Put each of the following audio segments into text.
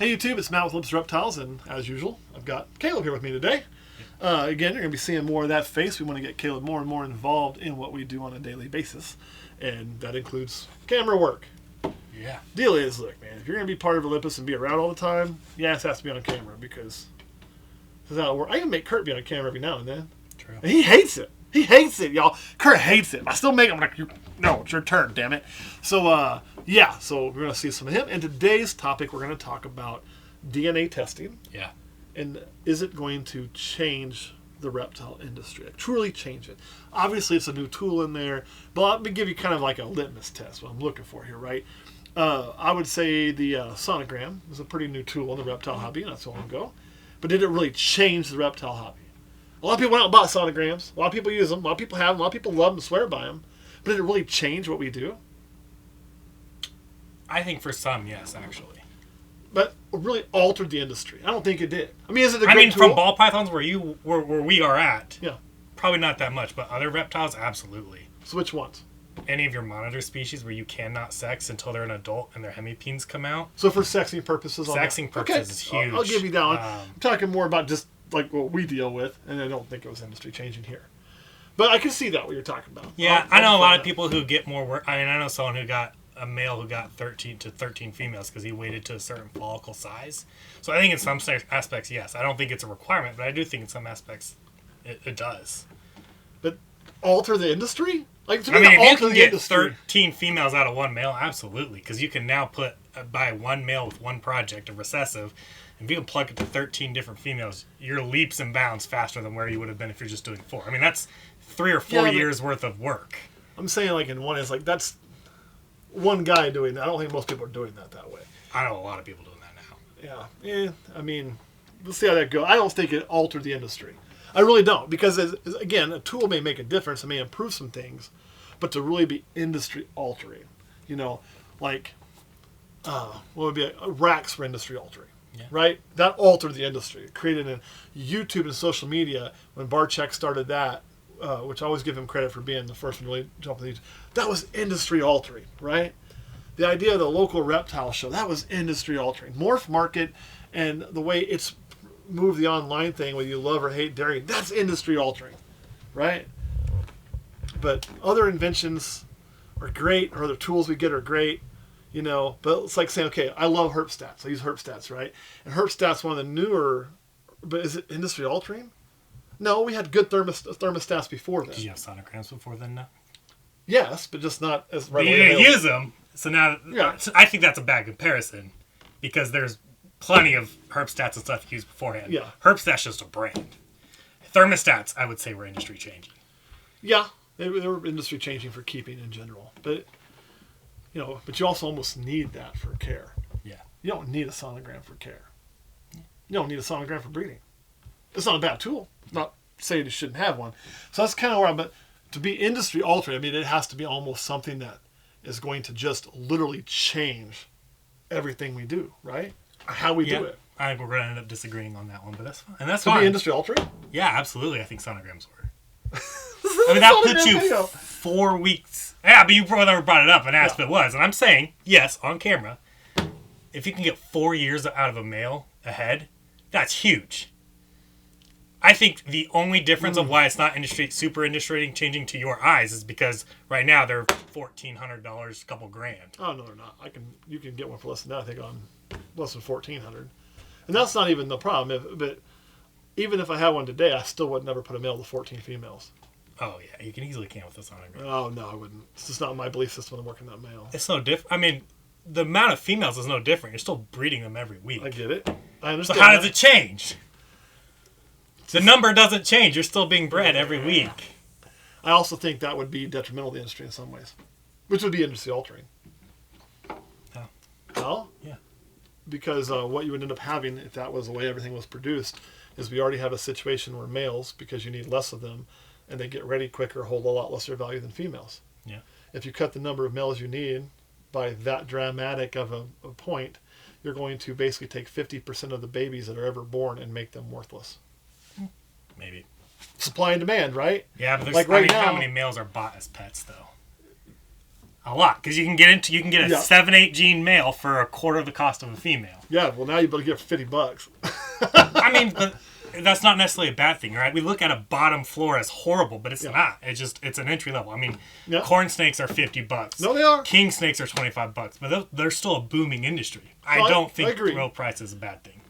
Hey YouTube, it's Matt with Olympus Reptiles, and as usual, I've got Caleb here with me today. Again, you're going to be seeing more of that face. We want to get Caleb more and more involved in what we do on a daily basis, and that includes camera work. Yeah. Deal is, look, man, if you're going to be part of Olympus and be around all the time, yes, it has to be on camera because this is how it works. I can make Kurt be on camera every now and then. True. And he hates it. He hates it, y'all. Kurt hates it. I still make him like, no, it's your turn, damn it. So, yeah, so we're going to see some of him. And today's topic, we're going to talk about DNA testing. Yeah. And is it going to change the reptile industry? Like, truly change it? Obviously, it's a new tool in there, but let me give you kind of like a litmus test, what I'm looking for here, right? I would say the Sonogram is a pretty new tool in the reptile hobby, not so long ago. But did it really change the reptile hobby? A lot of people went out and bought sonograms. A lot of people use them. A lot of people have them. A lot of people love them and swear by them. But did it really change what we do? I think for some, yes, actually. But it really altered the industry. I don't think it did. I mean, is it a great tool? From ball pythons where we are at, yeah, probably not that much. But other reptiles, absolutely. So which ones? Any of your monitor species where you cannot sex until they're an adult and their hemipenes come out. So for sexing purposes, sexing purposes is huge. I'll give you that one. I'm talking more about just like what we deal with, and I don't think it was industry changing here. But I can see that what you're talking about. Yeah, I know a lot of people who get more work. I mean, I know someone who got a male who got 13 females because he waited to a certain follicle size. So I think in some aspects, yes. I don't think it's a requirement, but I do think in some aspects it does. But alter the industry? Like, I mean, if you can get 13 females out of one male, absolutely. Because you can now buy one male with one project, a recessive, and if you can plug it to 13 different females, you're leaps and bounds faster than where you would have been if you're just doing 4. I mean, that's 3 or 4 years worth of work. I'm saying, like, in one, it's like, that's one guy doing that. I don't think most people are doing that way. I know a lot of people doing that now. Yeah. I mean, let's see how that goes. I don't think it altered the industry. I really don't. Because, again, a tool may make a difference. It may improve some things. But to really be industry altering, like, what would be racks for industry altering? Yeah. Right? That altered the industry. It created a YouTube and social media when Barczyk started that, which I always give him credit for being the first one to really jump on these. That was industry altering, right? The idea of the local reptile show, that was industry altering. Morph market and the way it's moved the online thing, whether you love or hate dairy, that's industry altering, right? But other inventions are great, or other tools we get are great. But it's like saying, okay, I love herp stats. I use herp stats, right? And herp stats one of the newer, but is it industry altering? No, we had good thermostats before then. Did you have sonograms before then? No. Yes, but just not as readily available. You didn't use them, so now I think that's a bad comparison because there's plenty of herp stats and stuff you used beforehand. Yeah, herp stats just a brand. Thermostats, I would say, were industry changing. Yeah, they were industry changing for keeping in general, but. But you also almost need that for care. Yeah. You don't need a sonogram for care. You don't need a sonogram for breeding. It's not a bad tool. Not saying you shouldn't have one. So that's kind of where but to be industry altering, I mean, it has to be almost something that is going to just literally change everything we do, right? How we do it. I think we're going to end up disagreeing on that one, but that's fine. And that's fine. To be industry altering? Yeah, absolutely. I think sonograms were. I mean, that puts you 4 weeks. Yeah, but you probably never brought it up and asked if it was. And I'm saying, yes, on camera, if you can get 4 years out of a male ahead, that's huge. I think the only difference of why it's not super industry changing to your eyes is because right now they're $1,400, a couple grand. Oh, no, they're not. You can get one for less than that, I think, on less than $1,400. And that's not even the problem. But even if I had one today, I still would never put a male to 14 females. Oh, yeah. You can easily can with this sonogram. Oh, no, I wouldn't. It's just not my belief system when I'm working that male. It's no different. I mean, the amount of females is no different. You're still breeding them every week. I get it. I understand. So how does it change? The number doesn't change. You're still being bred every week. I also think that would be detrimental to the industry in some ways, which would be industry altering. How? How? Yeah. Because what you would end up having, if that was the way everything was produced, is we already have a situation where males, because you need less of them, and they get ready quicker, hold a lot lesser value than females. Yeah. If you cut the number of males you need by that dramatic of a point, you're going to basically take 50% of the babies that are ever born and make them worthless. Maybe. Supply and demand, right? Yeah, but there's like right now, how many males are bought as pets, though? A lot, because you can get a 7-8 gene male for a quarter of the cost of a female. Yeah, well now you better get $50. I mean, but that's not necessarily a bad thing, right? We look at a bottom floor as horrible, but it's not. It's an entry level. I mean, corn snakes are $50. No, they are. King snakes are $25, but they're still a booming industry. I don't think low price is a bad thing.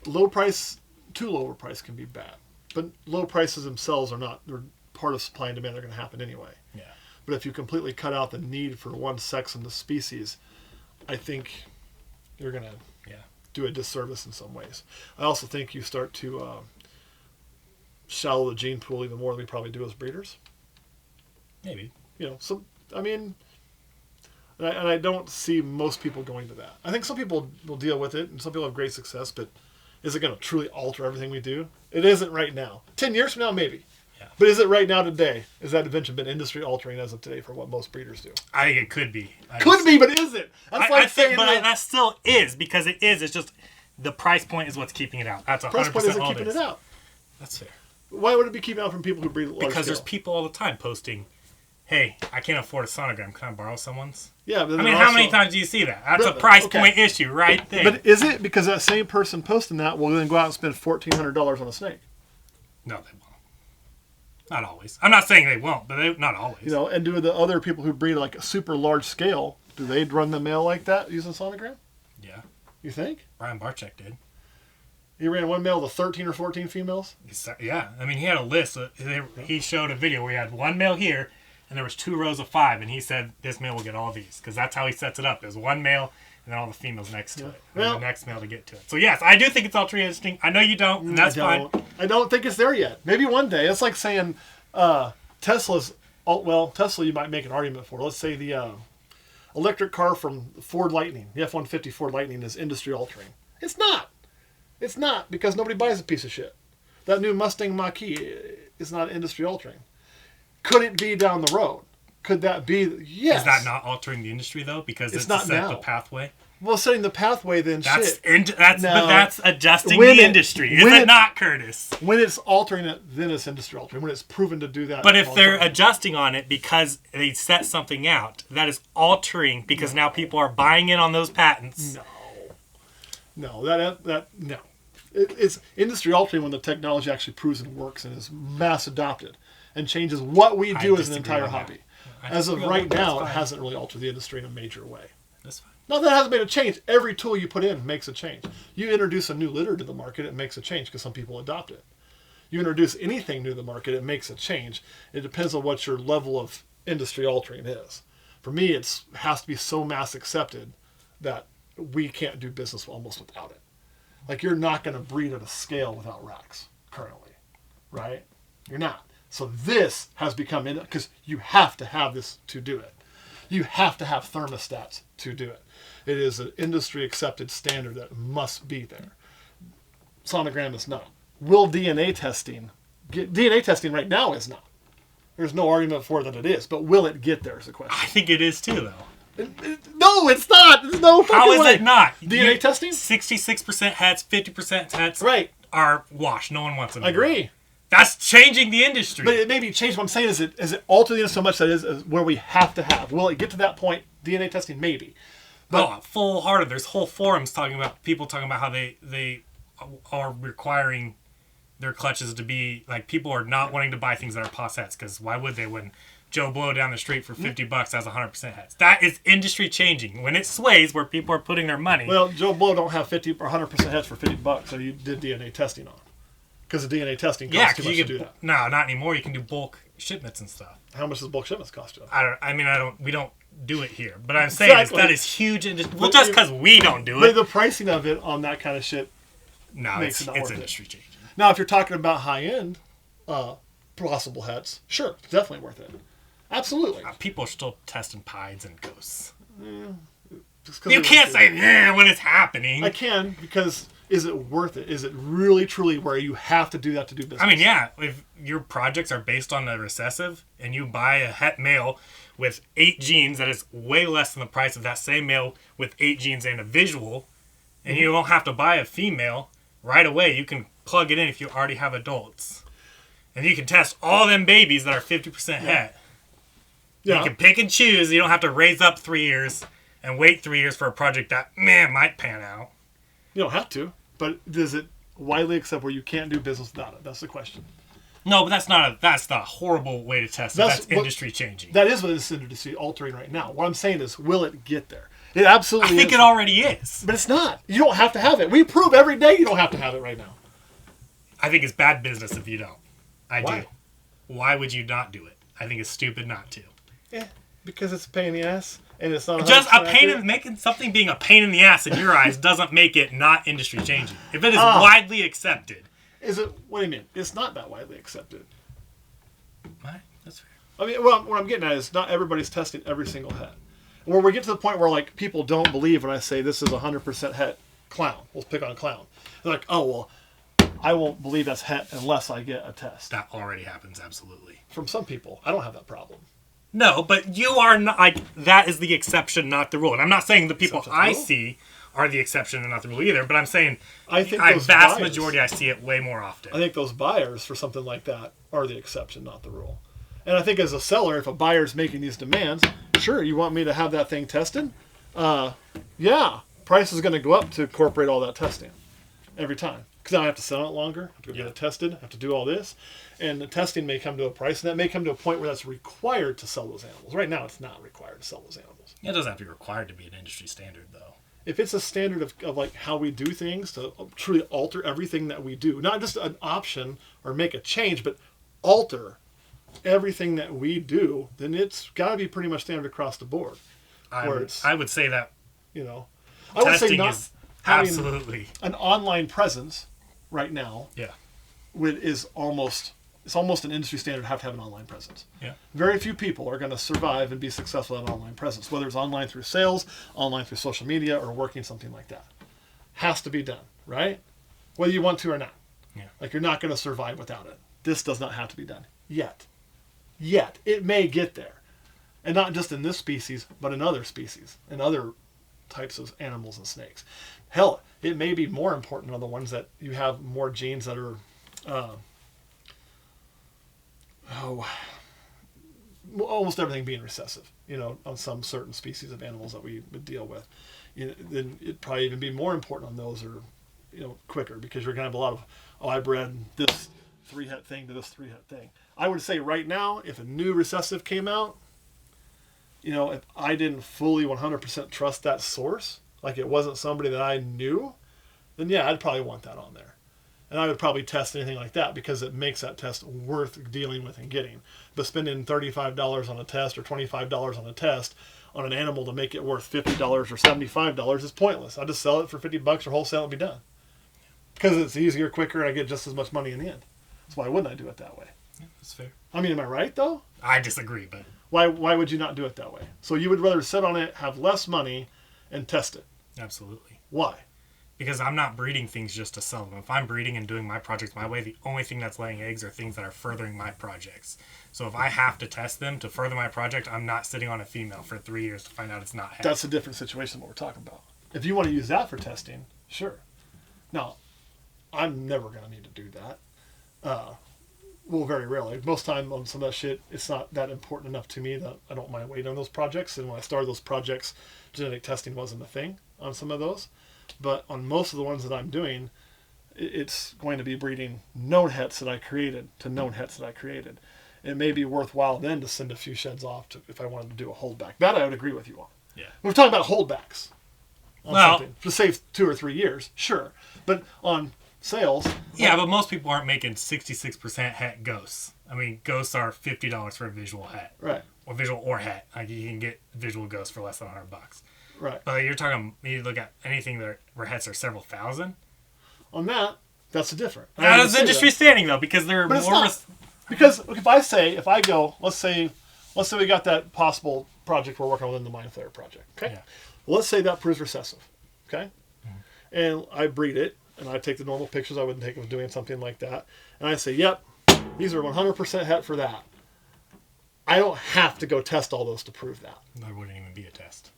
Low price, too low a price can be bad, but low prices themselves are not. They're part of supply and demand. They're going to happen anyway. Yeah. But if you completely cut out the need for one sex in the species, I think you're going to do a disservice in some ways. I also think you start to shallow the gene pool even more than we probably do as breeders. Maybe. I mean, and I don't see most people going to that. I think some people will deal with it, and some people have great success, but is it going to truly alter everything we do? It isn't right now. 10 years from now, maybe. But is it right now today? Has that invention been industry altering as of today for what most breeders do? I think it could be. Could be, but is it? That's I think, but that still is, because it is. It's just the price point is what's keeping it out. That's 100% price point isn't keeping it out. That's fair. Why would it be keeping out from people who breed large Because scale? there's people all the time posting, "Hey, I can't afford a sonogram. Can I borrow someone's?" Yeah, but I mean, how many times do you see that? That's a price point issue right there. But is it because that same person posting that will then go out and spend $1,400 on a snake? No, they won't. Not always. I'm not saying they won't, but not always. And do the other people who breed like a super large scale, do they run the male like that using sonogram? Yeah. You think? Brian Barczyk did. He ran one male to 13 or 14 females? Yeah. I mean, he had a list. He showed a video where he had one male here, and there was 2 rows of 5, and he said this male will get all these, because that's how he sets it up. There's one male, and then all the females next to it. And the next male to get to it. So, yes, I do think it's ultra interesting. I know you don't, and that's fine. I don't think it's there yet. Maybe one day. It's like saying Tesla's... Well, Tesla you might make an argument for. Let's say the electric car from Ford Lightning, the F-150 Ford Lightning, is industry altering. It's not. It's not, because nobody buys a piece of shit. That new Mustang Mach-E is not industry altering. Could it be down the road? Could that be? Yes. Is that not altering the industry, though? Because it's not set the pathway? Well, setting the pathway, then but that's adjusting the industry. Is it not, Curtis? When it's altering it, then it's industry altering. When it's proven to do that. But if they're adjusting on it because they set something out, that is altering because now people are buying in on those patents. No. No. It's industry altering when the technology actually proves and works and is mass adopted and changes what we do as an entire hobby. As of right now, it hasn't really altered the industry in a major way. That's fine. No, that hasn't made a change. Every tool you put in makes a change. You introduce a new litter to the market, it makes a change because some people adopt it. You introduce anything new to the market, it makes a change. It depends on what your level of industry altering is. For me, it has to be so mass accepted that we can't do business almost without it. Like, you're not going to breed at a scale without racks currently, right? You're not. So this has become, because you have to have this to do it. You have to have thermostats to do it. It is an industry accepted standard that must be there. Sonogram is not. Will DNA testing right now is not. There's no argument for that it is, but will it get there is the question. I think it is too, though. No, it's not. There's no fucking way. How is it not? DNA testing? 66% hets, 50% hets are washed. No one wants them. I agree. That's changing the industry. But it may be changed. What I'm saying is it altered the industry so much that is where we have to have. Will it get to that point? DNA testing, maybe. But full-hearted. There's whole forums talking about how they are requiring their clutches to be like, people are not wanting to buy things that are pos hets, because why would they when Joe Blow down the street for $50 has 100% hets? That is industry changing. When it sways where people are putting their money. Well, Joe Blow don't have 50 or 100% hets for $50, so you did DNA testing on. Because the DNA testing costs too much to do that. No, not anymore. You can do bulk shipments and stuff. How much does bulk shipments cost you? We don't do it here. But I'm saying that is huge. Well, just because we don't do it. The pricing of it on that kind of shit makes it not worth industry changing. Now, if you're talking about high-end possible hets, sure, it's definitely worth it. Absolutely. People are still testing pieds and ghosts. Yeah, you can't say, when it's happening. I can, because is it worth it? Is it really, truly where you have to do that to do business? I mean, yeah. If your projects are based on a recessive and you buy a het male with 8 genes that is way less than the price of that same male with 8 genes and a visual, and you don't have to buy a female right away, you can plug it in if you already have adults. And you can test all them babies that are 50% het. Yeah. You can pick and choose. You don't have to raise up 3 years and wait 3 years for a project that, might pan out. You don't have to, but does it widely accept where you can't do business without it? That's the question. No, but that's not a horrible way to test it. That's industry changing. That is what it's industry altering right now. What I'm saying is, will it get there? It absolutely I think is. it already is. But it's not. You don't have to have it. We prove every day you don't have to have it right now. I think it's bad business if you don't. I Why? do. Why would you not do it? I think it's stupid not to. Yeah, because it's a pain in the ass, and it's not Just a pain accurate. in making something being a pain in the ass in your eyes doesn't make it not industry changing. If it is widely accepted. Is it? What do you mean? It's not that widely accepted. Right, that's fair. I mean, well, what I'm getting at is not everybody's testing every single het. Where we get to the point where like people don't believe when I say this is 100% het clown. We'll pick on a clown. They're like, oh well, I won't believe that's het unless I get a test. That already happens, absolutely. From some people, I don't have that problem. No, but you are not, like, that is the exception, not the rule. And I'm not saying the people I see are the exception and not the rule either, but I'm saying I think a those vast buyers, majority I see it way more often. I think those buyers for something like that are the exception, not the rule. And I think as a seller, if a buyer's making these demands, sure, you want me to have that thing tested? Yeah, price is going to go up to incorporate all that testing every time. Because I have to sit on it longer, I have to go get it tested, I have to do all this. And the testing may come to a price, and that may come to a point where that's required to sell those animals. Right now, it's not required to sell those animals. It doesn't have to be required to be an industry standard, though. If it's a standard of like how we do things to truly alter everything that we do, not just an option or make a change, but alter everything that we do, then it's got to be pretty much standard across the board. I would say that, you know, I would say testing not is having absolutely an online presence right now yeah. is almost an industry standard to have an online presence. Yeah. Very few people are going to survive and be successful at an online presence, whether it's online through sales, online through social media, or working something like that. Has to be done, right? Whether you want to or not. Yeah. Like, you're not going to survive without it. This does not have to be done yet. It may get there. And not just in this species, but in other species, and other types of animals and snakes. Hell, it may be more important on the ones that you have more genes that are almost everything being recessive, on some certain species of animals that we would deal with. Then it'd probably even be more important on those, or quicker, because you're going to have a lot of, I bred this 3-het thing to this 3-het thing. I would say right now, if a new recessive came out, if I didn't fully 100% trust that source, like it wasn't somebody that I knew, then yeah, I'd probably want that on there. And I would probably test anything like that because it makes that test worth dealing with and getting. But spending $35 on a test or $25 on a test on an animal to make it worth $50 or $75 is pointless. I'll just sell it for $50 or wholesale and be done. Because it's easier, quicker, and I get just as much money in the end. That's why wouldn't I do it that way? Yeah, that's fair. I mean, am I right though? I disagree, but Why would you not do it that way? So you would rather sit on it, have less money, and test it. absolutely. Why? Because I'm not breeding things just to sell them. If I'm breeding and doing my projects my way, the only thing that's laying eggs are things that are furthering my projects. So if I have to test them to further my project, I'm not sitting on a female for 3 years to find out it's not het. That's a different situation than what we're talking about. If you want to use that for testing, sure. Now, I'm never going to need to do that. Well, very rarely. Most time on some of that shit, it's not that important enough to me that I don't mind waiting on those projects. And when I started those projects, genetic testing wasn't a thing on some of those. But on most of the ones that I'm doing, it's going to be breeding known hets that I created to known hets that I created. It may be worthwhile then to send a few sheds off if I wanted to do a holdback. That I would agree with you on. Yeah. We're talking about holdbacks on Well, something to save 2 or 3 years, sure. But on sales, yeah, but most people aren't making 66% het ghosts. I mean, ghosts are $50 for a visual het. right, Or visual or het. Like, you can get visual ghosts for less than $100. right. But you're talking, you look at anything where hets are several thousand. On that, that's different. That's industry standing, though, because they're But it's more... not. Because if I go, let's say we got that possible project we're working on in the Mind Flayer project, okay? Yeah. Well, let's say that proves recessive, okay? Mm-hmm. And I breed it, and I take the normal pictures I would take of doing something like that, and I say, yep, these are 100% het for that. I don't have to go test all those to prove that. There wouldn't even be a test.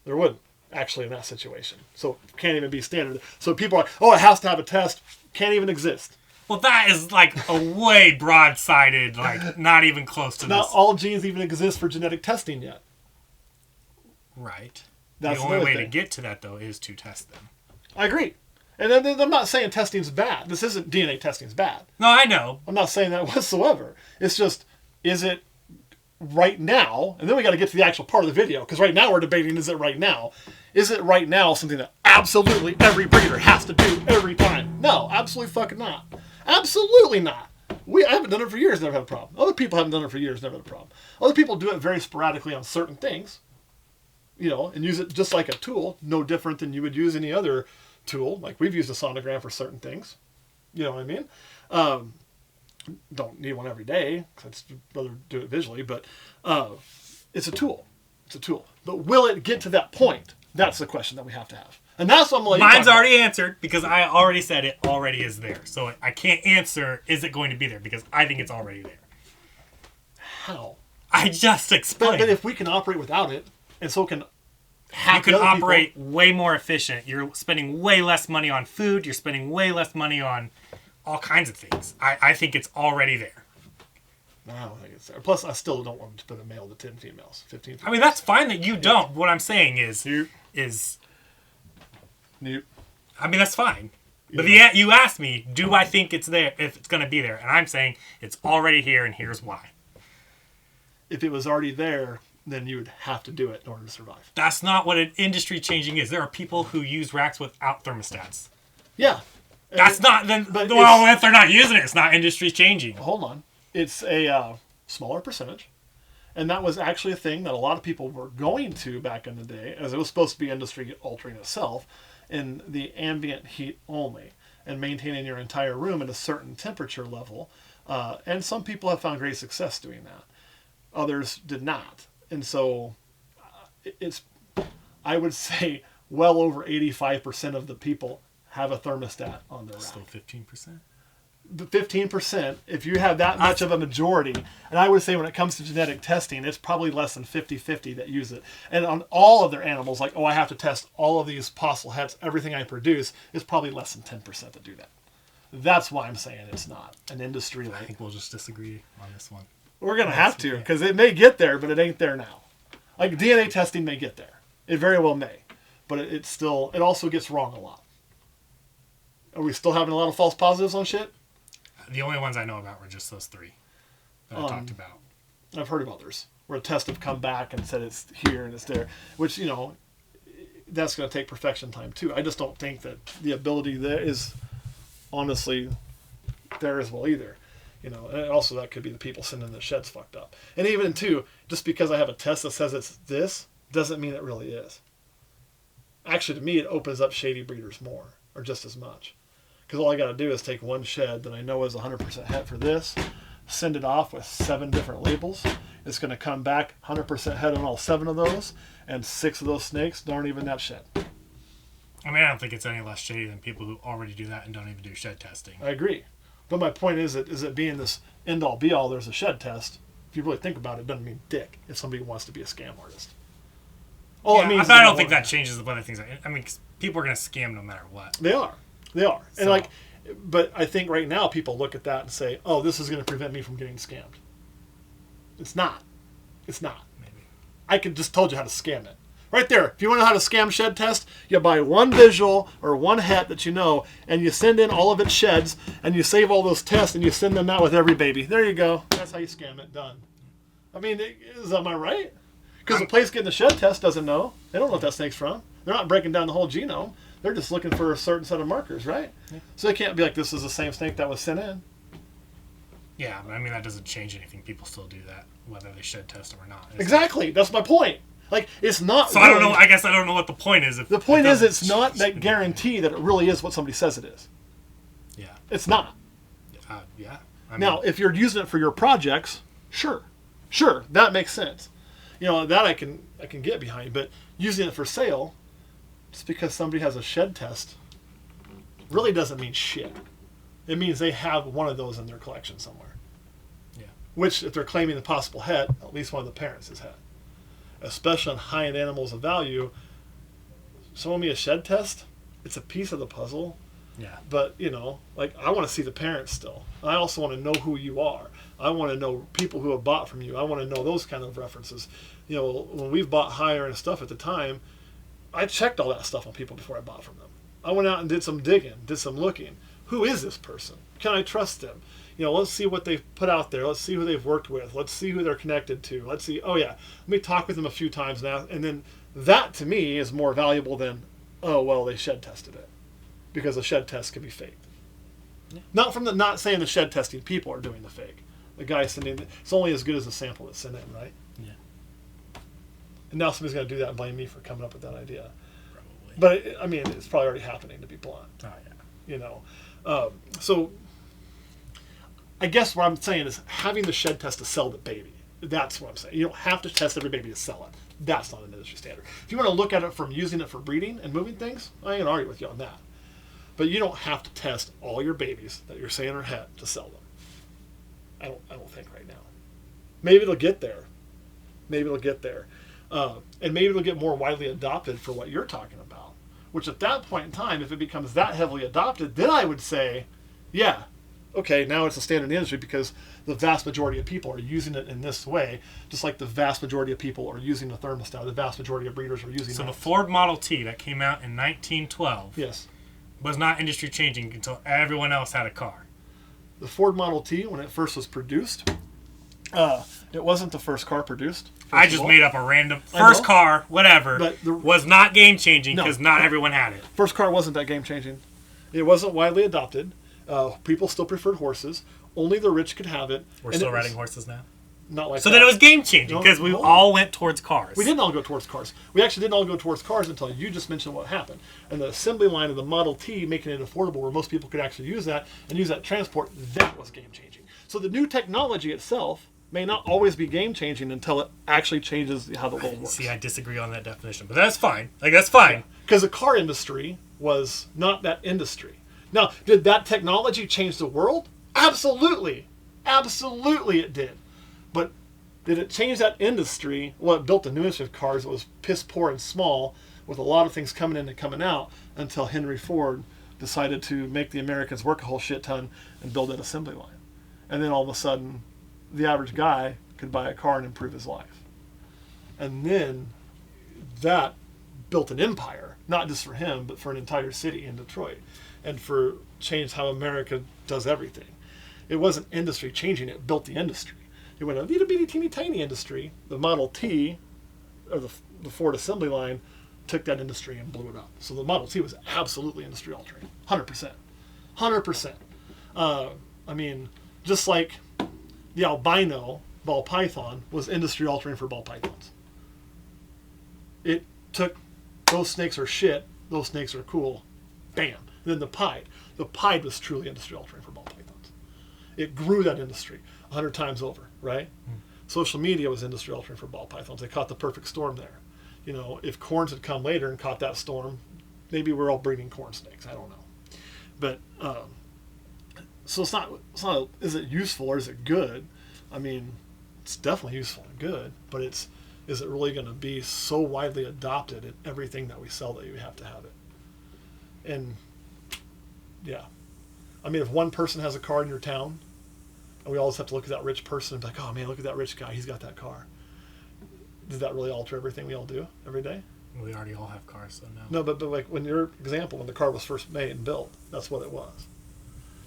There wouldn't, actually, in that situation. So it can't even be standard. So people are, it has to have a test. Can't even exist. Well, that is like a way broad-sided, like not even close to Not this. all genes even exist for genetic testing yet. Right. That's the only way to thing. get to that, though, is to test them. I agree. And I'm not saying testing's bad. This isn't DNA testing's bad. No, I know. I'm not saying that whatsoever. It's just, is it right now? And then we got to get to the actual part of the video, because right now we're debating, is it right now? Is it right now something that absolutely every breeder has to do every time? No, absolutely fucking not. Absolutely not. I haven't done it for years, never had a problem. Other people haven't done it for years, never had a problem. Other people do it very sporadically on certain things, and use it just like a tool, no different than you would use any other tool. Like we've used a sonogram for certain things. You know what I mean? Don't need one every day, because I'd rather do it visually, but it's a tool. It's a tool. But will it get to that point? That's the question that we have to have. And that's what I'm going to Mine's already answered, because I already said it already is there. So I can't answer, is it going to be there? Because I think it's already there. How? I just explained. But if we can operate without it, and so can you can operate way more efficient. You're spending way less money on food. You're spending way less money on all kinds of things. I think it's already there. No, I don't think it's there. Plus, I still don't want to put a male to 10 females, 15 females. I mean, that's fine that you don't. What I'm saying is Nope. I mean, that's fine. But you asked me, do I think it's there, if it's going to be there? And I'm saying it's already here, and here's why. If it was already there, then you would have to do it in order to survive. That's not what an industry changing is. There are people who use racks without thermostats. Yeah. That's not, then, but well, if they're not using it, it's not industry changing. Hold on. It's a smaller percentage. And that was actually a thing that a lot of people were going to back in the day, as it was supposed to be industry altering itself, in the ambient heat only, and maintaining your entire room at a certain temperature level. And some people have found great success doing that. Others did not. And so I would say well over 85% of the people have a thermostat on their rack. Still 15%? The 15%, if you have that much of a majority, and I would say when it comes to genetic testing, it's probably less than 50-50 that use it. And on all of their animals, like, I have to test all of these possible hets, everything I produce, it's probably less than 10% that do that. That's why I'm saying it's not an industry I like. think we'll just disagree on this one. We're going to have to, because it may get there, but it ain't there now. Like, DNA testing may get there. It very well may. But it also gets wrong a lot. Are we still having a lot of false positives on shit? The only ones I know about were just those three that I talked about. I've heard of others where a test have come back and said it's here and it's there, which, that's going to take perfection time too. I just don't think that the ability there is honestly there as well either. And also that could be the people sending the sheds fucked up. And even too, just because I have a test that says it's this doesn't mean it really is. Actually, to me, it opens up shady breeders more, or just as much. Because all I got to do is take one shed that I know is 100% het for this, send it off with 7 different labels. It's going to come back 100% het on all 7 of those, and 6 of those snakes aren't even that shed. I mean, I don't think it's any less shady than people who already do that and don't even do shed testing. I agree. But my point is it being this end-all, be-all, there's a shed test. If you really think about it, it doesn't mean dick if somebody wants to be a scam artist. All it means I don't think that changes the other things. I mean, 'cause people are going to scam no matter what. They are. So. And but I think right now people look at that and say, oh, this is going to prevent me from getting scammed. It's not. It's not. Maybe. I could just told you how to scam it. Right there. If you want to know how to scam shed test, you buy one visual or one het that you know, and you send in all of its sheds, and you save all those tests, and you send them out with every baby. There you go. That's how you scam it. Done. I mean, am I right? Because the place getting the shed test doesn't know. They don't know what that snake's from. They're not breaking down the whole genome. They're just looking for a certain set of markers, right? Yeah. So they can't be like, this is the same snake that was sent in. Yeah, but I mean, that doesn't change anything. People still do that, whether they shed test them or not. Exactly. That's my point. Like, it's not... So really, I don't know. I guess I don't know what the point is. The point is it's not that guarantee that it really is what somebody says it is. Yeah. It's not. Yeah. Now, if you're using it for your projects, sure. Sure, that makes sense. That I can get behind. But using it for sale, just because somebody has a shed test, really doesn't mean shit. It means they have one of those in their collection somewhere. Yeah. Which, if they're claiming the possible het, at least one of the parents is het. Especially on high-end animals of value, showing me a shed test, it's a piece of the puzzle. Yeah. But, like, I want to see the parents still. I also want to know who you are. I want to know people who have bought from you. I want to know those kind of references. When we've bought higher and stuff at the time, I checked all that stuff on people before I bought from them. I went out and did some digging, did some looking. Who is this person? Can I trust them? Let's see what they've put out there. Let's see who they've worked with. Let's see who they're connected to. Let's see, let me talk with them a few times now. And then that, to me, is more valuable than, they shed tested it. Because a shed test could be faked. Yeah. Not saying the shed testing people are doing the fake. The guy sending it's only as good as the sample that's sent in, right? Yeah. And now somebody's going to do that and blame me for coming up with that idea. Probably. But it's probably already happening, to be blunt. Oh yeah. So I guess what I'm saying is having the shed test to sell the baby. That's what I'm saying. You don't have to test every baby to sell it. That's not an industry standard. If you want to look at it from using it for breeding and moving things, I ain't argue with you on that. But you don't have to test all your babies that you're saying are het to sell them. I don't think right now. Maybe it'll get there. And maybe it'll get more widely adopted for what you're talking about. Which at that point in time, if it becomes that heavily adopted, then I would say, yeah, okay, now it's a standard industry because the vast majority of people are using it in this way, just like the vast majority of people are using the thermostat. The vast majority of breeders are using the Ford Model T that came out in 1912 yes. was not industry changing until everyone else had a car. The Ford Model T, when it first was produced, it wasn't the first car produced. I just made up a random first car, whatever, was not game changing because not everyone had it. First car wasn't that game changing. It wasn't widely adopted. People still preferred horses. Only the rich could have it. We're still riding horses now? Not like so that. Then it was game changing because we all went towards cars. We didn't all go towards cars. We actually didn't all go towards cars until you just mentioned what happened. And the assembly line of the Model T, making it affordable where most people could actually use that and use that transport, that was game changing. So the new technology itself may not always be game changing until it actually changes how the world works. See, I disagree on that definition, but that's fine. That's fine. Because the car industry was not that industry. Now, did that technology change the world? Absolutely. Absolutely it did. But did it change that industry? Well, it built the new industry of cars that was piss poor and small with a lot of things coming in and coming out until Henry Ford decided to make the Americans work a whole shit ton and build an assembly line. And then all of a sudden, the average guy could buy a car and improve his life. And then that built an empire, not just for him, but for an entire city in Detroit. And for changed how America does everything. It wasn't industry changing, it built the industry. It went a little bitty teeny tiny industry. The Model T, or the Ford assembly line, took that industry and blew it up. So the Model T was absolutely industry altering. 100%. 100%. Just like the albino ball python was industry altering for ball pythons. It took, those snakes are shit, those snakes are cool, bam. And then the pied. The pied was truly industry altering for ball pythons. It grew that industry 100 times over, right? Social media was industry altering for ball pythons. They caught the perfect storm there. If corns had come later and caught that storm, maybe we're all breeding corn snakes. I don't know. But, so it's not, is it useful or is it good? It's definitely useful and good, but is it really going to be so widely adopted in everything that we sell that you have to have it? And, yeah. If one person has a car in your town, and we always have to look at that rich person and be like, oh man, look at that rich guy, he's got that car. Does that really alter everything we all do every day? We already all have cars, so no. No, but like when your example, when the car was first made and built, that's what it was.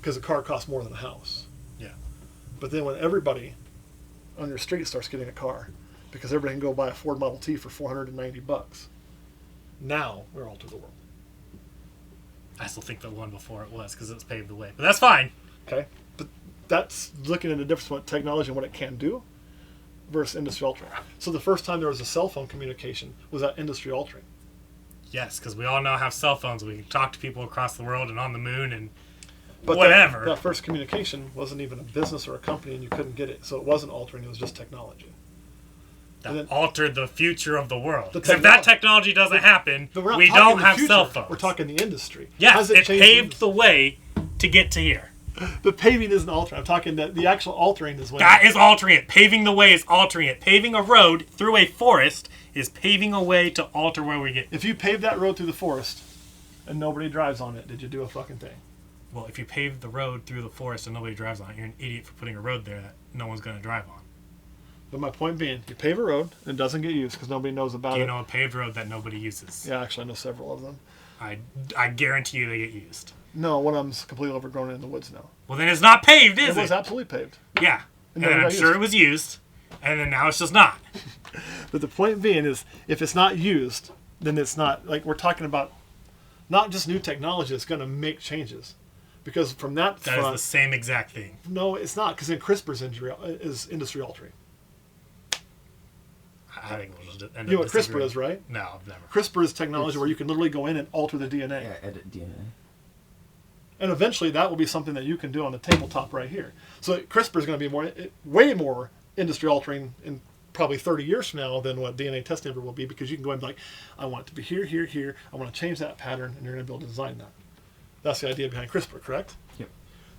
Because a car costs more than a house. Yeah. But then when everybody on your street starts getting a car, because everybody can go buy a Ford Model T for $490, now we're all to the world. I still think the one before it was because it's paved the way, but that's fine. Okay, but that's looking at the difference between technology and what it can do versus industry altering. So the first time there was a cell phone communication was that industry altering. Yes, because we all now have cell phones. We can talk to people across the world and on the moon and but whatever. That first communication wasn't even a business or a company, and you couldn't get it. So it wasn't altering; it was just technology. That altered the future of the world. If that technology doesn't happen, we don't have cell phones. We're talking the industry. Yes, it paved the way to get to here. But paving isn't altering. I'm talking that the actual altering is when... That is altering it. Paving the way is altering it. Paving a road through a forest is paving a way to alter where we get. If you pave that road through the forest, and nobody drives on it, did you do a fucking thing? Well, if you pave the road through the forest and nobody drives on it, you're an idiot for putting a road there that no one's going to drive on. But my point being, you pave a road and it doesn't get used because nobody knows about it. Do you know a paved road that nobody uses? Yeah, actually, I know several of them. I guarantee you they get used. No, one of them's completely overgrown in the woods now. Well, then it's not paved, is it? It was absolutely paved. Yeah. And I'm sure it was used. And then now it's just not. But the point being is, if it's not used, then it's not, like, we're talking about not just new technology that's going to make changes. Because from that front... That is the same exact thing. No, it's not, because then CRISPR is industry altering. I think we'll just end up You know what CRISPR is, right? No, I've never. CRISPR is technology where you can literally go in and alter the DNA. Yeah, edit DNA. And eventually that will be something that you can do on the tabletop right here. So CRISPR is going to be way more industry altering in probably 30 years from now than what DNA testing ever will be, because you can go and be like, I want it to be here, here, here. I want to change that pattern, and you're going to be able to design that. That's the idea behind CRISPR, correct? Yep.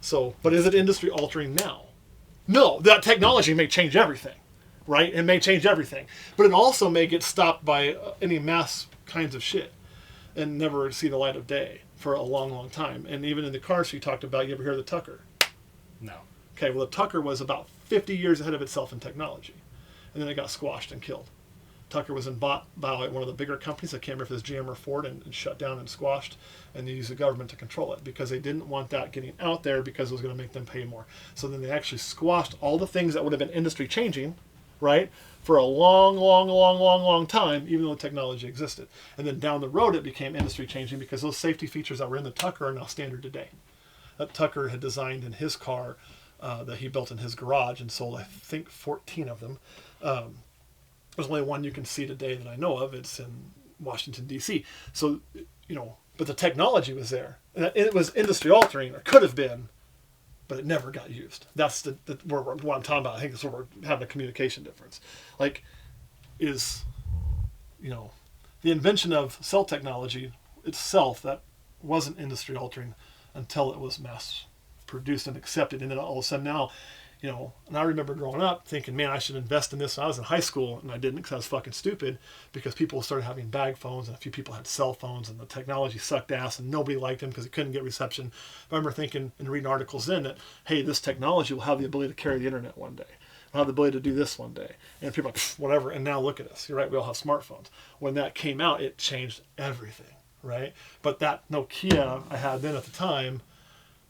So, but is it industry altering now? No, that technology may change everything, right? It may change everything. But it also may get stopped by any mass kinds of shit and never see the light of day for a long, long time. And even in the cars you talked about, you ever hear of the Tucker? No. Okay, well, the Tucker was about 50 years ahead of itself in technology. And then it got squashed and killed. Tucker was bought by one of the bigger companies, I can't remember if it was GM or Ford, and shut down and squashed, and they used the government to control it because they didn't want that getting out there because it was going to make them pay more. So then they actually squashed all the things that would have been industry changing, right, for a long, long, long, long, long time, even though the technology existed. And then down the road it became industry changing because those safety features that were in the Tucker are now standard today. That Tucker had designed in his car that he built in his garage and sold, I think, 14 of them. There's only one you can see today that I know of. It's in Washington, D.C. So, but the technology was there. And it was industry altering, or could have been, but it never got used. That's what I'm talking about. I think that's where we're having a communication difference. Like, is, the invention of cell technology itself, that wasn't industry altering until it was mass produced and accepted. And then all of a sudden now, and I remember growing up thinking, man, I should invest in this when I was in high school, and I didn't because I was fucking stupid, because people started having bag phones and a few people had cell phones, and the technology sucked ass and nobody liked them because it couldn't get reception. I remember thinking and reading articles then that, hey, this technology will have the ability to carry the internet one day. It'll have the ability to do this one day. And people are like, whatever, and now look at us. You're right, we all have smartphones. When that came out, it changed everything, right? But that Nokia I had then at the time,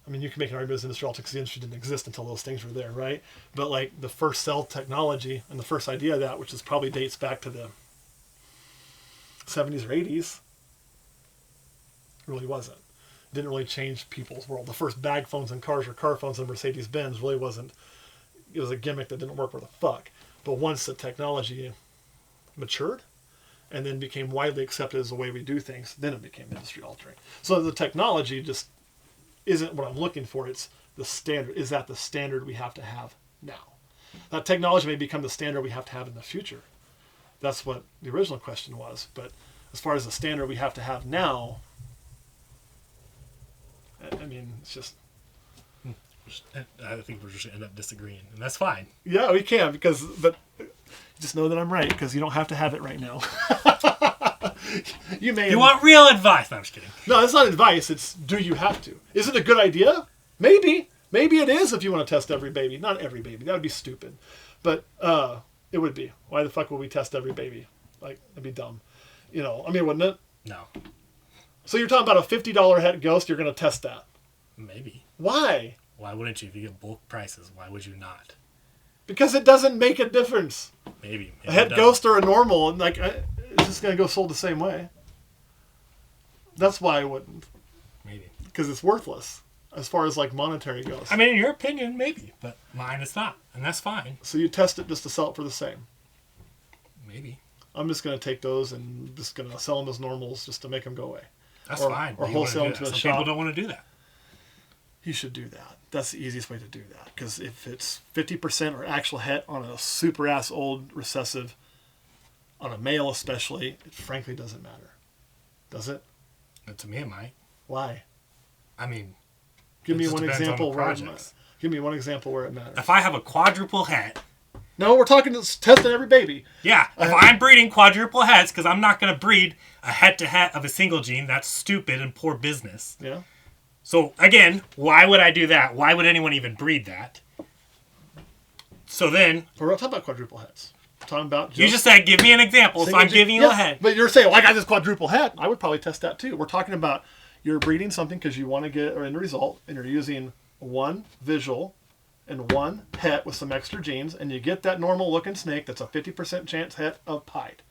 I mean, you can make an argument as industry altering because the industry didn't exist until those things were there, right? But like the first cell technology and the first idea of that, which is probably dates back to the 70s or 80s, really wasn't. It didn't really change people's world. The first bag phones and cars or car phones and Mercedes-Benz really wasn't. It was a gimmick that didn't work worth a fuck. But once the technology matured and then became widely accepted as the way we do things, then it became industry altering. So the technology just isn't what I'm looking for. It's the standard. Is that the standard we have to have now? That technology may become the standard we have to have in the future. That's what the original question was. But as far as the standard we have to have now, I mean, it's just... I think we're just going to end up disagreeing, and that's fine. Yeah, we can, but just know that I'm right, because you don't have to have it right now. You want real advice? No, I'm just kidding. No, it's not advice. It's, do you have to? Is it a good idea? Maybe. Maybe it is if you want to test every baby. Not every baby. That would be stupid. But it would be. Why the fuck would we test every baby? Like, it'd be dumb. I mean, wouldn't it? No. So you're talking about a $50 head ghost, you're going to test that? Maybe. Why? Why wouldn't you? If you get bulk prices, why would you not? Because it doesn't make a difference. Maybe a head ghost or a normal, like, it's just going to go sold the same way. That's why I wouldn't. Maybe. Because it's worthless as far as like monetary goes. I mean, in your opinion, maybe, but mine it's not, and that's fine. So you test it just to sell it for the same? Maybe. I'm just going to take those and just going to sell them as normals just to make them go away. That's fine. Or wholesale them to a Some shop. people don't want to do that. You should do that. That's the easiest way to do that. Because if it's 50% or actual het on a super ass old recessive, on a male especially, it frankly doesn't matter. Does it? To me, it might. Why? I mean, give me one example where it matters. If I have a quadruple het No, we're talking testing every baby. Yeah, if I'm breeding quadruple hets, because I'm not going to breed a het-to-het of a single gene, that's stupid and poor business. Yeah. So, again, why would I do that? Why would anyone even breed that? So then... We're not talking about quadruple hets. We're talking about... You just said, give me an example, so I'm giving you a het. But you're saying, well, I got this quadruple het. I would probably test that too. We're talking about you're breeding something because you want to get an end result, and you're using one visual and one het with some extra genes, and you get that normal looking snake that's a 50% chance het of pied.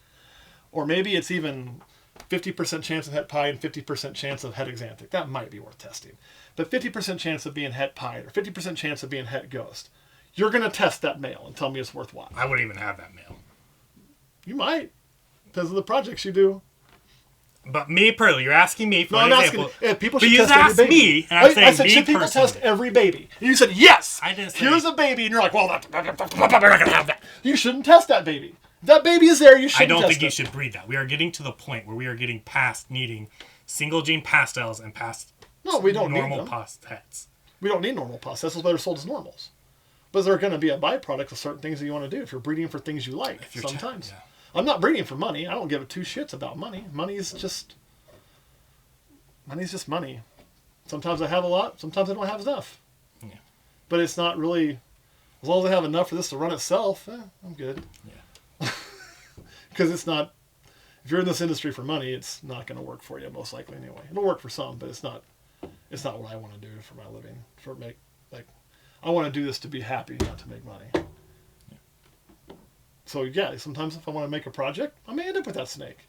Or maybe it's even 50% chance of het pied and 50% chance of het exanthic. That might be worth testing. But 50% chance of being het pied or 50% chance of being het ghost. You're going to test that male and tell me it's worthwhile. I wouldn't even have that male. You might, because of the projects you do. But me, Pearl, you're asking me for an example. Asking, people but should you test every baby. Me, and I'm saying I said, me should people personally. test every baby? And you said, yes. I didn't say. Here's a baby, and you're like, well, we're not going to have that. You shouldn't test that baby. If that baby is there, you shouldn't test it. I don't think you should breed that. We are getting to the point where we are getting past needing single gene pastels and past we don't normal need them. past hets. We don't need normal pastels. That's what they're sold as normals. But they're going to be a byproduct of certain things that you want to do if you're breeding for things you like sometimes. Yeah. I'm not breeding for money. I don't give two shits about money. Money's just money. Sometimes I have a lot. Sometimes I don't have enough. Yeah. But it's not really... As long as I have enough for this to run itself, I'm good. Yeah. Because it's not... If you're in this industry for money, it's not going to work for you, most likely anyway. It'll work for some, but it's not what I want to do for my living. I want to do this to be happy, not to make money. Yeah. So yeah, sometimes if I want to make a project, I may end up with that snake.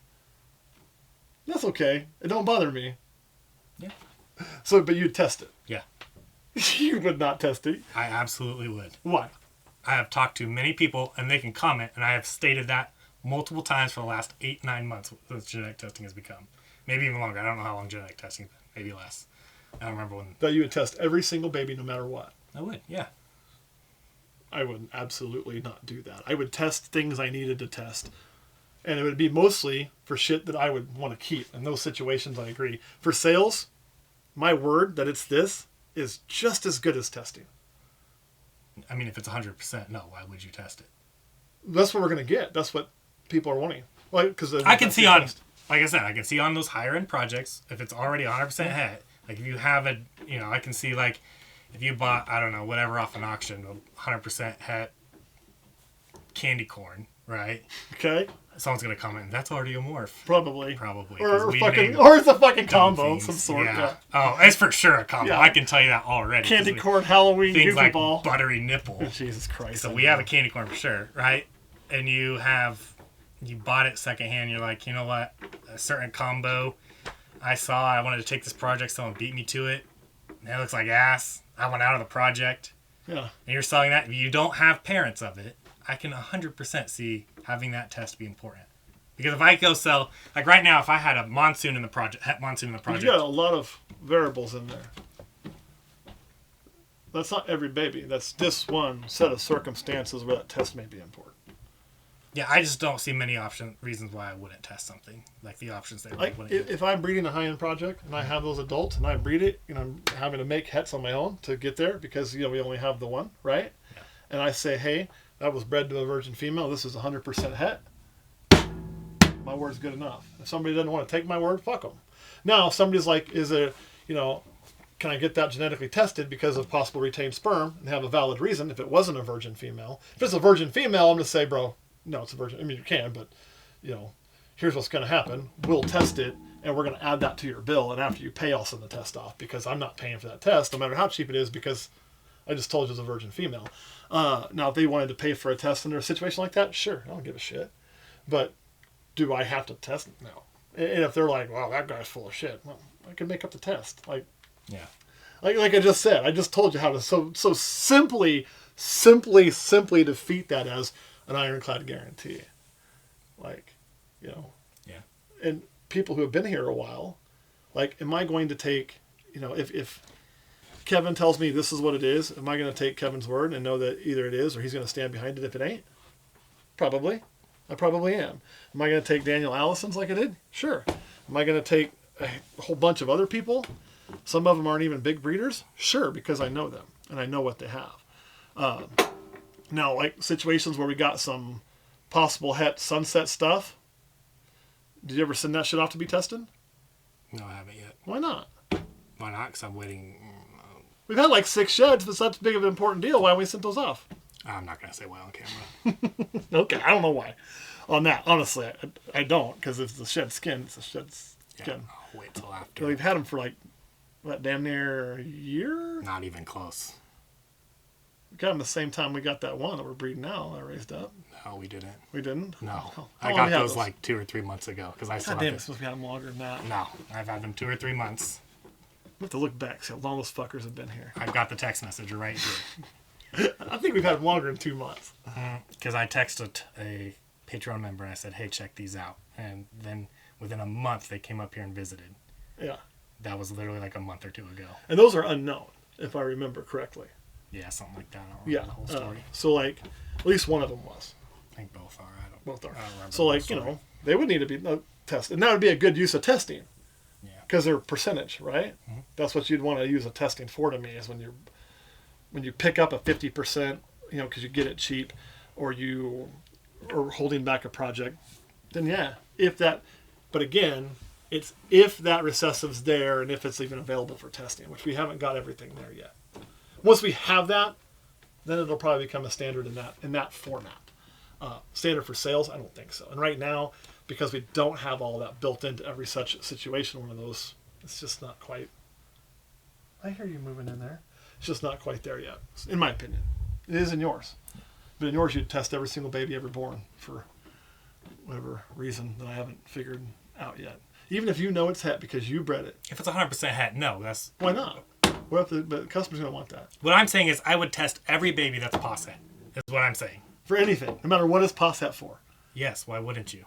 That's okay. It don't bother me. Yeah. So, but you'd test it. Yeah. You would not test it. I absolutely would. Why? I have talked to many people, and they can comment, and I have stated that multiple times for the last 8-9 months that genetic testing has become. Maybe even longer. I don't know how long genetic testing has been. Maybe less. I don't remember when. That you would test every single baby no matter what. I would, yeah. I would absolutely not do that. I would test things I needed to test. And it would be mostly for shit that I would want to keep. In those situations, I agree. For sales, my word that it's this is just as good as testing. I mean, if it's 100%, no, why would you test it? That's what we're going to get. That's what people are wanting. Well, because I can see on, like I said, I can see on those higher end projects, if it's already 100% het, like if you have a, I can see like, if you bought, I don't know, whatever off an auction, 100% het candy corn, right? Okay. Someone's going to comment, that's already a morph. Probably. Or it's a fucking combo of some sort. Yeah. Oh, it's for sure a combo. Yeah. I can tell you that already. Candy corn, Halloween, things Goofy like Ball. Buttery nipple. Jesus Christ. So we have a candy corn for sure, right? And you bought it secondhand, you're like, you know what? A certain combo I wanted to take this project, someone beat me to it. It looks like ass. I went out of the project. Yeah. And you're selling that. If you don't have parents of it, I can 100% see having that test be important. Because if I go sell, like right now, if I had a monsoon in the project, het monsoon in the project. You got a lot of variables in there. That's not every baby. That's this one set of circumstances where that test may be important. Yeah, I just don't see many reasons why I wouldn't test something. Like the options they wouldn't give. If I'm breeding a high-end project and I have those adults and I breed it, I'm having to make hets on my own to get there because, we only have the one, right? Yeah. And I say, hey, that was bred to a virgin female. This is 100% het. My word's good enough. If somebody doesn't want to take my word, fuck them. Now, if somebody's like, can I get that genetically tested because of possible retained sperm and have a valid reason if it wasn't a virgin female? If it's a virgin female, I'm going to say, bro, no, it's a virgin. I mean, you can, but, here's what's going to happen. We'll test it, and we're going to add that to your bill. And after you pay, I'll send the test off because I'm not paying for that test, no matter how cheap it is, because I just told you it's a virgin female. Now, if they wanted to pay for a test under a situation like that, sure, I don't give a shit. But do I have to test? No. And if they're like, wow, that guy's full of shit, well, I can make up the test. Yeah. Like I just said, I just told you how to so simply defeat that as an ironclad guarantee. Yeah. And people who have been here a while, am I going to take, if Kevin tells me this is what it is, am I going to take Kevin's word and know that either it is or he's going to stand behind it if it ain't? Probably. I probably am. Am I going to take Daniel Allison's like I did? Sure. Am I going to take a whole bunch of other people? Some of them aren't even big breeders? Sure, because I know them and I know what they have. Now, like situations where we got some possible het sunset stuff, did you ever send that shit off to be tested? No, I haven't yet. Why not? Why not? Because I'm waiting. We've had like 6 sheds. If it's such big of an important deal, why haven't we sent those off? I'm not going to say why on camera. Okay, I don't know why. On that, honestly, I don't, because if it's a shed skin, it's a shed skin. Yeah, I'll wait till after. We've had them for like, what, damn near a year? Not even close. We got them the same time we got that one that we're breeding now that I raised up. No, we didn't. We didn't? No. Oh, I got those like 2 or 3 months ago because I still God damn, have it's supposed to be had them longer than that. No, I've had them 2 or 3 months. We have to look back, see how long those fuckers have been here. I've got the text message right here. I think we've had them longer than 2 months. Because I texted a Patreon member and I said, hey, check these out. And then within a month, they came up here and visited. Yeah. That was literally like a month or 2 ago. And those are unknown, if I remember correctly. Yeah, something like that. I don't remember the whole story. So, like, at least one of them was. I think both are. Both are. I don't remember so, like, you know, they would need to be tested. And that would be a good use of testing. Yeah. Because they're percentage, right? Mm-hmm. That's what you'd want to use a testing for to me, is when you pick up a 50%, you know, because you get it cheap, or you are holding back a project, then yeah, but again, it's if that recessive's there and if it's even available for testing, which we haven't got everything there yet. Once we have that, then it'll probably become a standard in that format. Standard for sales, I don't think so. And right now, because we don't have all that built into every such situation, one of those, it's just not quite. I hear you moving in there. It's just not quite there yet, in my opinion. It is in yours. But in yours, you'd test every single baby ever born for whatever reason that I haven't figured out yet. Even if you know it's het because you bred it. If it's 100% het, no. Why not? What if the customer's going to want that? What I'm saying is I would test every baby that's pos het, is what I'm saying. For anything, no matter what is pos het for. Yes, why wouldn't you?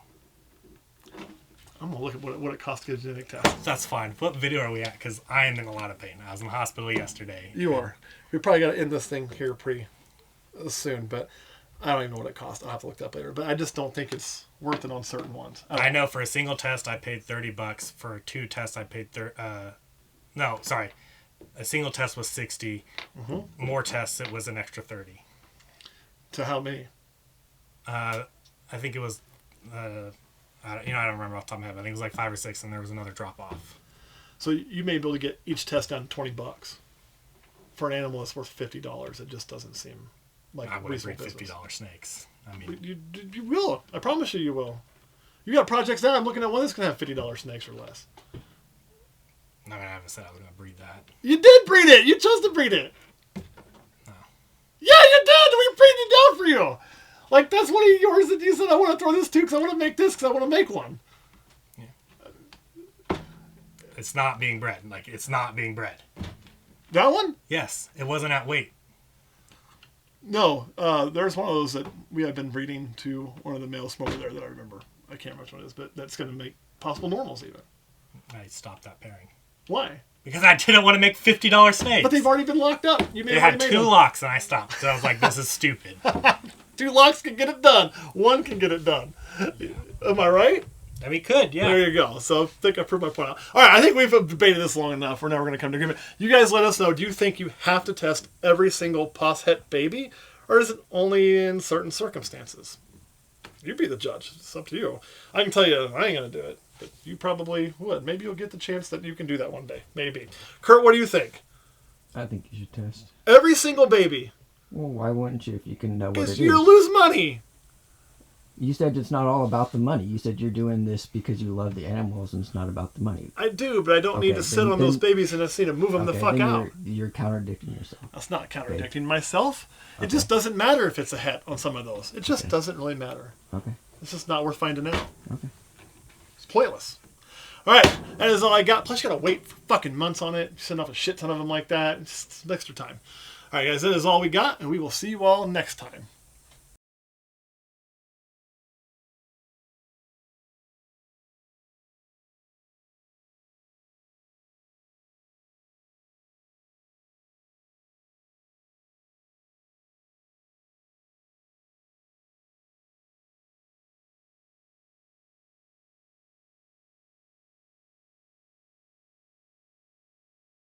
I'm going to look at what it costs to get a genetic test. That's fine. What video are we at? Because I am in a lot of pain. I was in the hospital yesterday. You are. We probably got to end this thing here pretty soon, but I don't even know what it costs. I'll have to look that up later. But I just don't think it's worth it on certain ones. I know for a single test I paid $30. For 2 tests I paid no, sorry. A single test was $60. Mm-hmm. More tests it was an extra $30. To how many? I think it was I don't remember off the top of my head. I think it was like 5 or 6, and there was another drop off. So you may be able to get each test down to $20 for an animal that's worth $50. It just doesn't seem like I wouldn't breed business. $50 snakes. I mean, you will. I promise you will. You got projects there. I'm looking at one that's going to have $50 snakes or less. No, I haven't said I was going to breed that. You did breed it. You chose to breed it. No. Yeah, you did. We breed it down for you. Like, that's one of yours that you said, I want to throw this to because I want to make this because I want to make one. Yeah. It's not being bred. Like, it's not being bred. That one? Yes. It wasn't at weight. No. There's one of those that we have been breeding to one of the males from over there that I remember. I can't remember which one it is, but that's going to make possible normals even. I stopped that pairing. Why? Because I didn't want to make $50 snakes. But they've already been locked up. They had 2 locks and I stopped. So I was like, this is stupid. 2 locks can get it done. 1 can get it done. Am I right? I mean, could, yeah. There you go. So I think I proved my point out. All right, I think we've debated this long enough. We're never going to come to agreement. You guys let us know. Do you think you have to test every single pos het baby? Or is it only in certain circumstances? You be the judge. It's up to you. I can tell you I ain't going to do it. But you probably would. Maybe you'll get the chance that you can do that one day. Maybe. Kurt, what do you think? I think you should test. Every single baby. Well, why wouldn't you if you can know what it is? Because you lose money. You said it's not all about the money. You said you're doing this because you love the animals and it's not about the money. I do, but I don't need to sit on those babies and just need to move them the fuck out. You're contradicting yourself. That's not contradicting myself. It just doesn't matter if it's a het on some of those. It just doesn't really matter. Okay. It's just not worth finding out. Okay. It's pointless. All right, that is all I got. Plus, you got to wait for fucking months on it. Send off a shit ton of them like that. It's just extra time. All right, guys, that is all we got, and we will see you all next time.